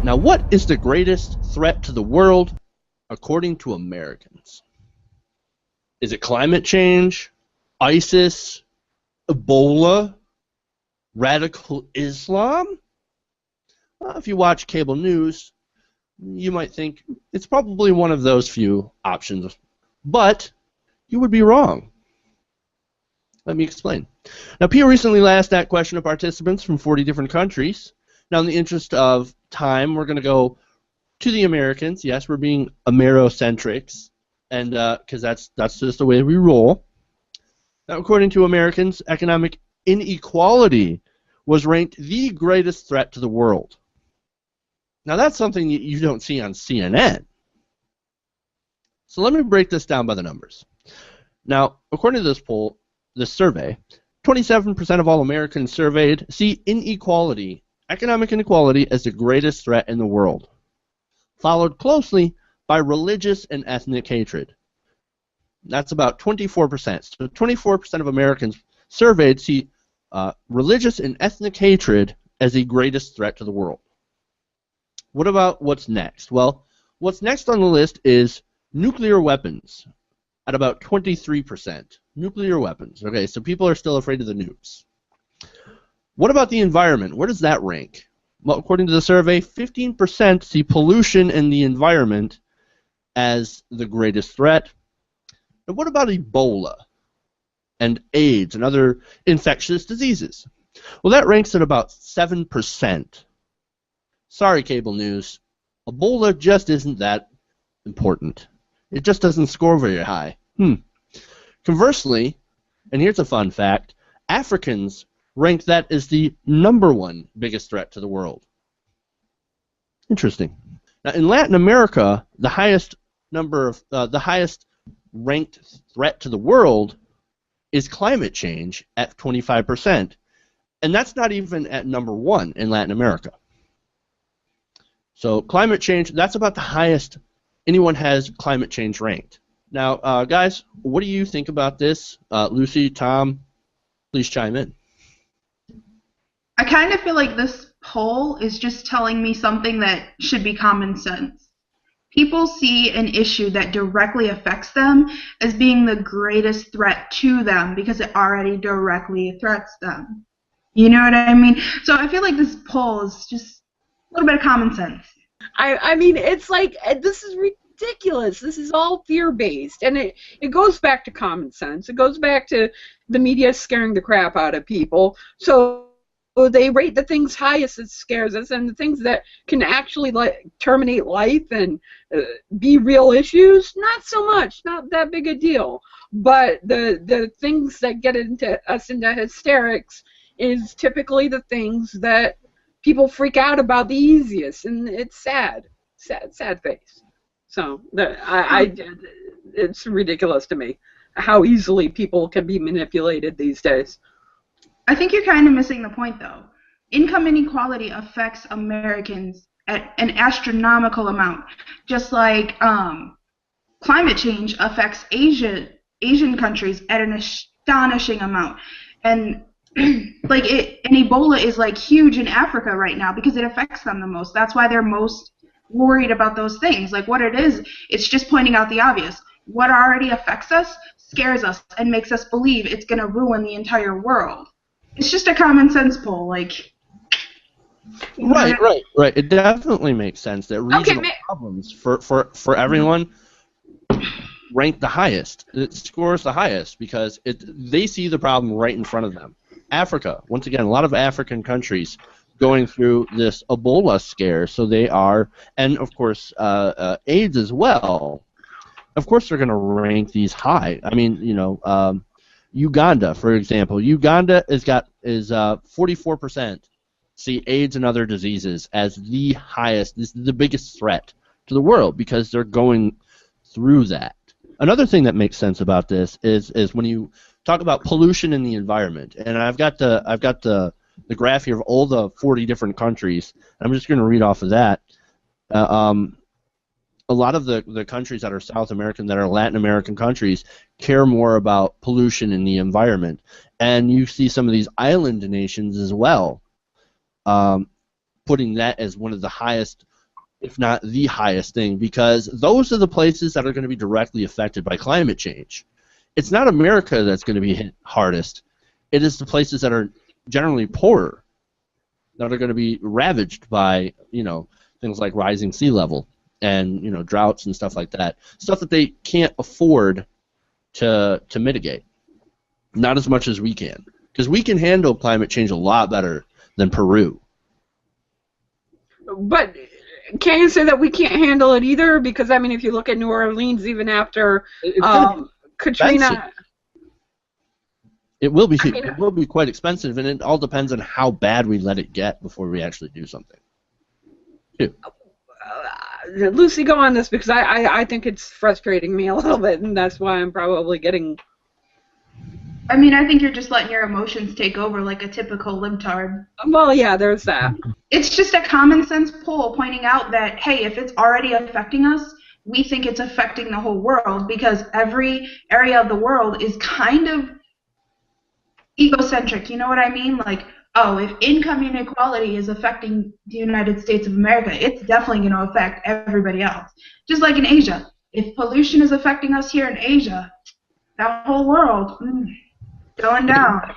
Now, what is the greatest threat to the world according to Americans? Is it climate change, ISIS, Ebola, radical Islam? Well, if you watch cable news, you might think it's probably one of those few options, but you would be wrong. Let me explain. Now, Pia recently asked that question to participants from 40 different countries. Now, in the interest of time, we're going to go to the Americans. Yes, we're being Amerocentrics, and because that's just the way we roll. Now, according to Americans, economic inequality was ranked the greatest threat to the world. Now, that's something you don't see on CNN. So let me break this down by the numbers. Now, according to this survey, 27% of all Americans surveyed see inequality, economic inequality, as the greatest threat in the world, followed closely by religious and ethnic hatred. That's about 24%. So 24% of Americans surveyed see religious and ethnic hatred as the greatest threat to the world. What about what's next? Well, what's next on the list is nuclear weapons at about 23%. Nuclear weapons. Okay, so people are still afraid of the nukes. What about the environment? Where does that rank? Well, according to the survey, 15% see pollution in the environment as the greatest threat. And what about Ebola and AIDS and other infectious diseases? Well, that ranks at about 7%. Sorry, cable news. Ebola just isn't that important. It just doesn't score very high. Conversely, and here's a fun fact, Africans rank that as the #1 biggest threat to the world. Interesting. Now, in Latin America, the highest ranked threat to the world is climate change at 25%, and that's not even at #1 in Latin America. So climate change, that's about the highest anyone has climate change ranked. Now, guys, what do you think about this? Lucy, Tom, please chime in. I kind of feel like this poll is just telling me something that should be common sense. People see an issue that directly affects them as being the greatest threat to them because it already directly threats them. You know what I mean? So I feel like this poll is just a little bit of common sense. I mean, it's like, this is ridiculous. This is all fear-based, and it goes back to common sense. It goes back to the media scaring the crap out of people. So they rate the things highest that scares us, and the things that can actually terminate life and be real issues, not so much, not that big a deal. But the things that get us into hysterics is typically the things that people freak out about the easiest, and it's sad face. So it's ridiculous to me how easily people can be manipulated these days. I think you're kind of missing the point, though. Income inequality affects Americans at an astronomical amount, just like climate change affects Asian countries at an astonishing amount. And and Ebola is like huge in Africa right now because it affects them the most. That's why they're most worried about those things. Like what it is, it's just pointing out the obvious. What already affects us scares us and makes us believe it's going to ruin the entire world. It's just a common sense poll, like. Right. It definitely makes sense that regional problems for everyone rank the highest. It scores the highest because they see the problem right in front of them. Africa, once again, a lot of African countries going through this Ebola scare, so they are, and of course AIDS as well. Of course, they're going to rank these high. I mean, Uganda, for example, Uganda is 44% see AIDS and other diseases as the highest, this is the biggest threat to the world because they're going through that. Another thing that makes sense about this is when you talk about pollution in the environment, and I've got the graph here of all the 40 different countries. I'm just going to read off of that. A lot of the countries that are South American, that are Latin American countries, care more about pollution in the environment, and you see some of these island nations as well, putting that as one of the highest if not the highest thing, because those are the places that are going to be directly affected by climate change. It's not America that's going to be hit hardest. It is the places that are generally poorer that are going to be ravaged by, things like rising sea level and, droughts and stuff like that. Stuff that they can't afford to mitigate. Not as much as we can. Because we can handle climate change a lot better than Peru. But can you say that we can't handle it either? Because, I mean, if you look at New Orleans, even after Katrina... It will be quite expensive, and it all depends on how bad we let it get before we actually do something. Lucy, go on this, because I think it's frustrating me a little bit, and that's why I'm probably getting... I mean, I think you're just letting your emotions take over like a typical libtard. Well, yeah, there's that. It's just a common sense poll pointing out that, hey, if it's already affecting us, we think it's affecting the whole world, because every area of the world is kind of egocentric. You know what I mean? Like, oh, if income inequality is affecting the United States of America, it's definitely going to affect everybody else. Just like in Asia. If pollution is affecting us here in Asia, that whole world... going down.